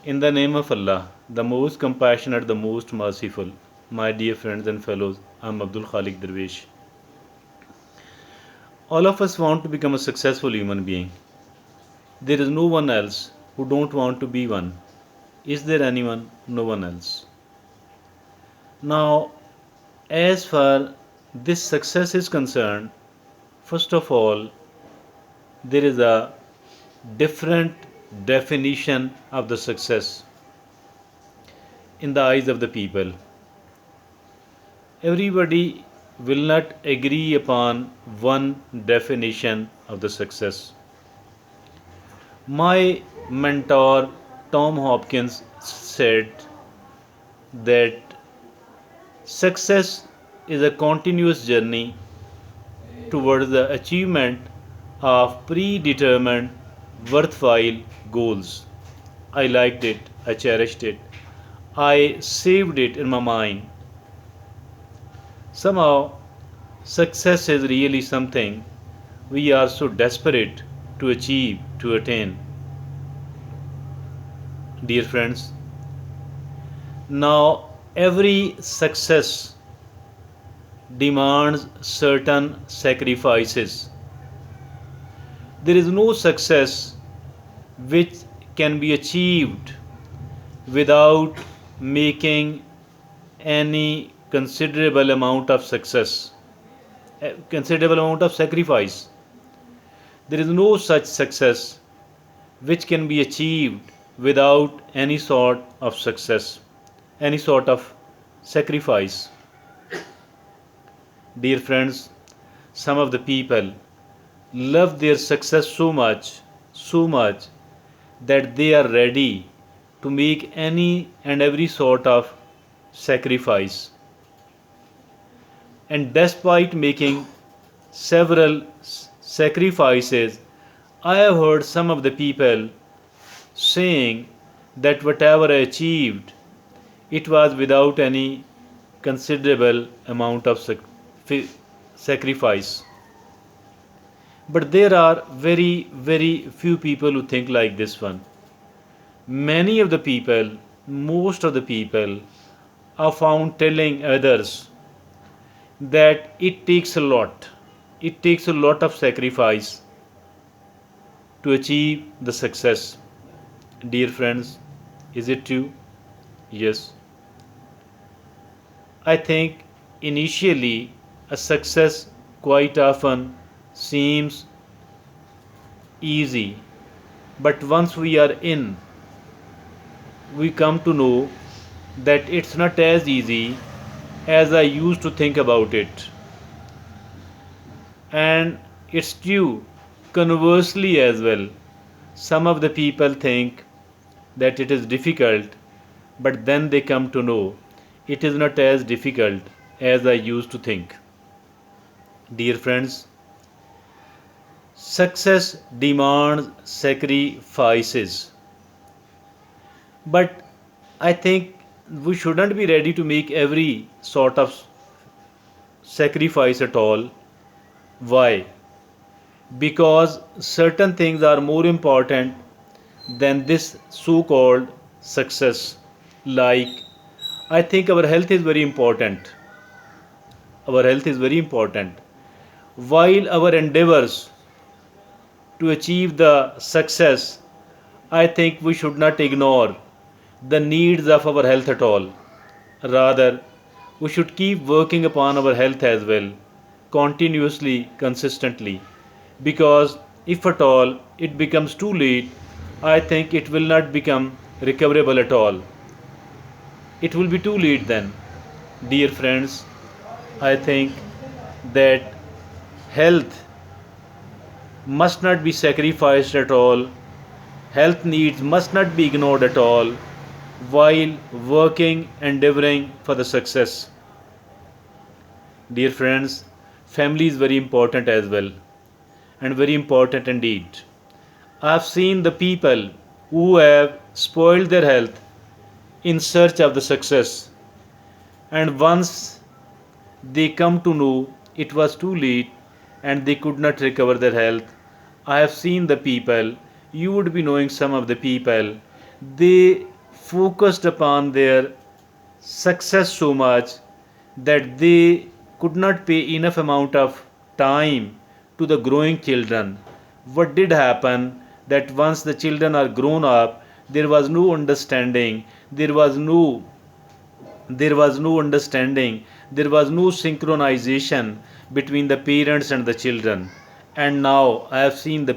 In the name of Allah, the most compassionate, the most merciful, my dear friends and fellows, I'm Abdul Khalik Darwish. All of us want to become a successful human being. There is no one else who don't want to be one. Is there anyone? No one else. Now, as far this success is concerned, first of all, there is a different definition of the success in the eyes of the people. Everybody will not agree upon one definition of the success. My mentor Tom Hopkins said that success is a continuous journey towards the achievement of predetermined worthwhile goals. I liked it, I cherished it, I saved it in my mind. Somehow, success is really something we are so desperate to achieve, to attain. Dear friends, now every success demands certain sacrifices. There is no success which can be achieved without making any considerable amount of considerable amount of sacrifice. There is no such success which can be achieved without any sort of success, any sort of sacrifice. Dear friends, some of the people love their success so much that they are ready to make any and every sort of sacrifice. And despite making several sacrifices, I have heard some of the people saying that whatever I achieved, it was without any considerable amount of sacrifice. But there are very, very few people who think like this one. Many of the people, most of the people, are found telling others that it takes a lot. It takes a lot of sacrifice to achieve the success. Dear friends, is it true? Yes. I think initially a success quite often seems easy, but once we are in, we come to know that it's not as easy as I used to think about it. And it's true, conversely as well. Some of the people think that it is difficult, but then they come to know it is not as difficult as I used to think. Dear friends, success demands sacrifices, but I think we shouldn't be ready to make every sort of sacrifice at all. Why? Because certain things are more important than this so called success. Like, I think our health is very important. Our health is very important. While our endeavors to achieve the success, I think we should not ignore the needs of our health at all. Rather, we should keep working upon our health as well, continuously, consistently. Because if at all it becomes too late, I think it will not become recoverable at all. It will be too late then. Dear friends, I think that health must not be sacrificed at all. Health needs must not be ignored at all while working, endeavoring for the success. Dear friends, family is very important as well, and very important indeed. I have seen the people who have spoiled their health in search of the success, and once they come to know it was too late and they could not recover their health. I have seen the people, you would be knowing some of the people, they focused upon their success so much that they could not pay enough amount of time to the growing children. What did happen that once the children are grown up, there was no understanding, there was no understanding, there was no synchronization between the parents and the children. And now I have seen the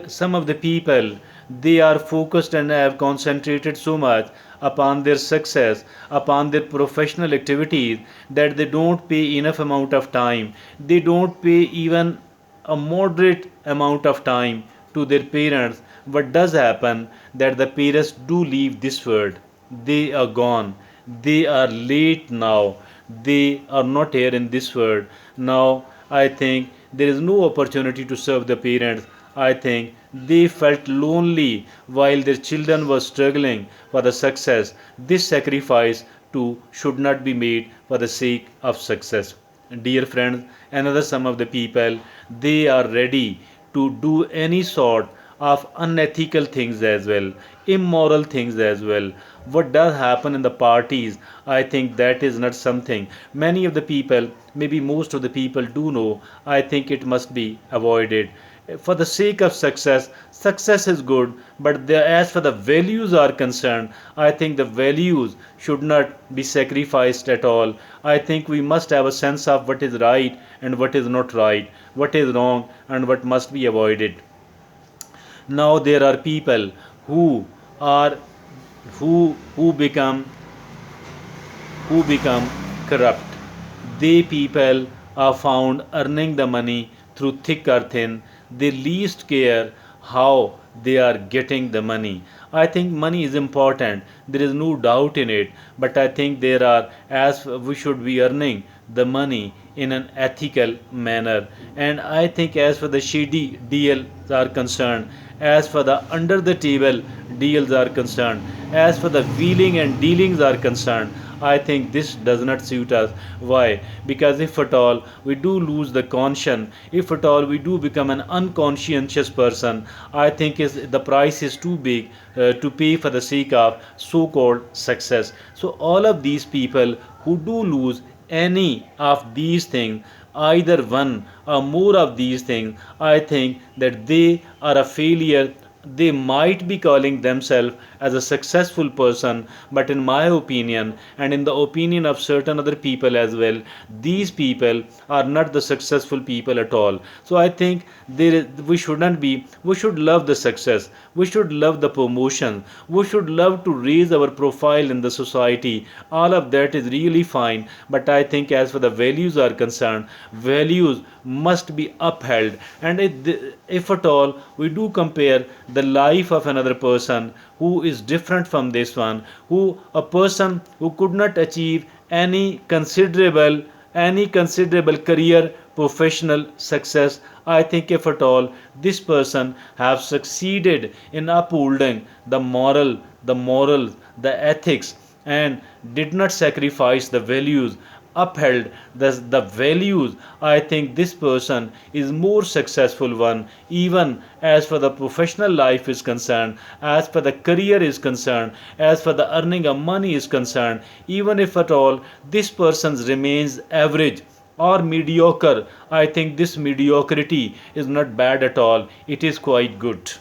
some of the people, they are focused and have concentrated so much upon their success, upon their professional activities, that they don't pay enough amount of time. They don't pay even a moderate amount of time to their parents. What does happen that the parents do leave this world, they are gone, they are late now, they are not here in this world now. I think there is no opportunity to serve the parents. I think they felt lonely while their children were struggling for the success. This sacrifice too should not be made for the sake of success. Dear friends, another some of the people, they are ready to do any sort of unethical things as well, immoral things as well. What does happen in the parties, I think that is not something many of the people, maybe most of the people do know. I think it must be avoided. For the sake of success, success is good, but as for the values are concerned, I think the values should not be sacrificed at all. I think we must have a sense of what is right and what is not right, what is wrong and what must be avoided. Now there are people who are who become corrupt. They people are found earning the money through thick or thin. They least care how they are getting the money. I think money is important. There is no doubt in it. But I think there are, as we should be earning the money in an ethical manner. And I think as for the shady deals are concerned, as for the under the table deals are concerned, as for the wheeling and dealings are concerned, I think this does not suit us. Why? Because if at all we do lose the conscience, if at all we do become an unconscientious person, I think the price is too big to pay for the sake of so-called success. So all of these people who do lose any of these things, either one or more of these things, I think that they are a failure. They might be calling themselves as a successful person, but in my opinion and in the opinion of certain other people as well, these people are not the successful people at all. So I think we shouldn't be, we should love the success, we should love the promotion, we should love to raise our profile in the society. All of that is really fine, but I think as for the values are concerned, values must be upheld. And if at all we do compare the life of another person who is different from this one, who a person who could not achieve any considerable career professional success, I think if at all this person have succeeded in upholding the ethics, and did not sacrifice the values, upheld the values, I think this person is more successful one, even as for the professional life is concerned, as for the career is concerned, as for the earning of money is concerned. Even if at all this person remains average or mediocre, I think this mediocrity is not bad at all, it is quite good.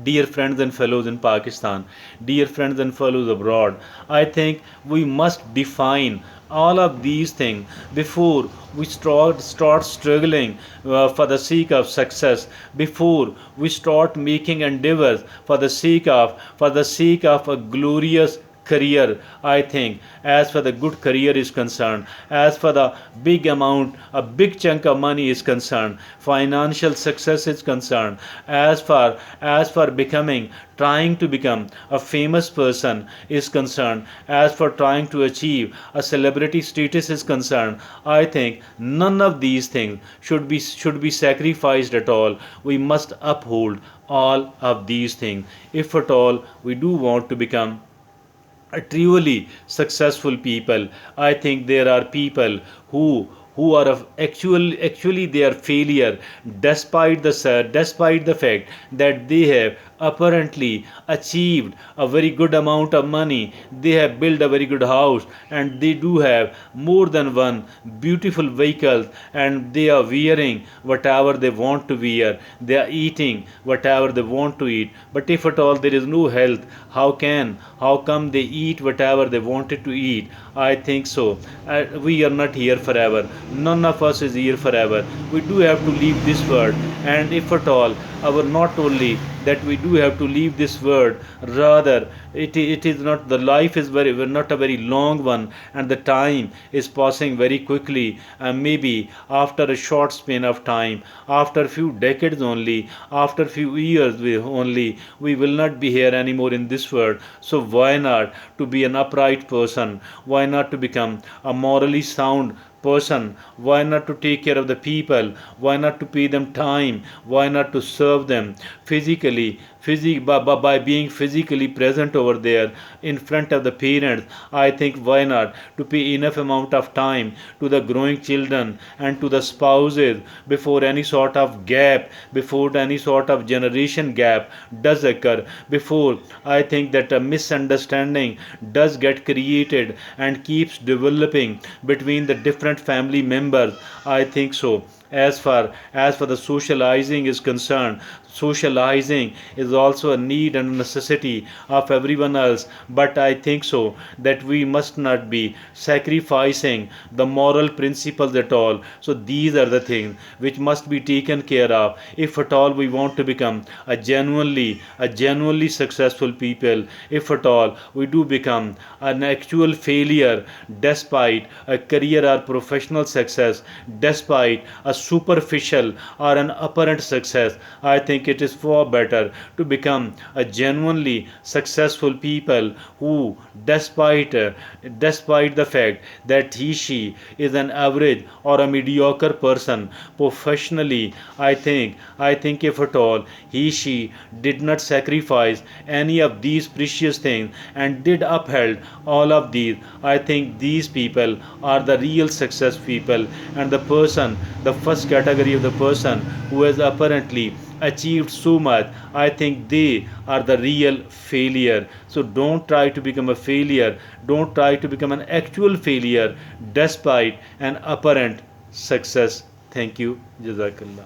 Dear friends and fellows in Pakistan, dear friends and fellows abroad, I think we must define all of these things before we start struggling for the sake of success, before we start making endeavors for the sake of a glorious career. I think as for the good career is concerned, as for the big amount, a big chunk of money is concerned, financial success is concerned, as for becoming, trying to become a famous person is concerned, as for trying to achieve a celebrity status is concerned, I think none of these things should be sacrificed at all. We must uphold all of these things if at all we do want to become a truly successful people. I think there are people who are of actually they are failure, despite the fact that they have apparently achieved a very good amount of money, they have built a very good house, and they do have more than one beautiful vehicle, and they are wearing whatever they want to wear, they are eating whatever they want to eat. But if at all there is no health, how come they eat whatever they wanted to eat? I think so. We are not here forever. None of us is here forever. We do have to leave this world, and if at all, our not only that we do have to leave this world, rather it is not, the life is very not a very long one, and the time is passing very quickly, and maybe after a short span of time, after a few decades only, after few years only, we will not be here anymore in this world. So why not to be an upright person? Why not to become a morally sound person? Why not to take care of the people? Why not to pay them time? Why not to serve them physically? By being physically present over there in front of the parents, I think why not to pay enough amount of time to the growing children and to the spouses before any sort of gap, before any sort of generation gap does occur, before I think that a misunderstanding does get created and keeps developing between the different family members. I think so. As far the socializing is concerned, socializing is also a need and a necessity of everyone else. But I think so that we must not be sacrificing the moral principles at all. So these are the things which must be taken care of if at all we want to become a genuinely successful people. If at all we do become an actual failure despite a career or professional success, despite a superficial or an apparent success, I think it is far better to become a genuinely successful people who, despite the fact that she is an average or a mediocre person professionally, I think if at all she did not sacrifice any of these precious things and did upheld all of these, I think these people are the real success people, and the first category of the person who has apparently achieved so much, I think they are the real failure. So don't try to become a failure, don't try to become an actual failure despite an apparent success. Thank you. Jazakallah.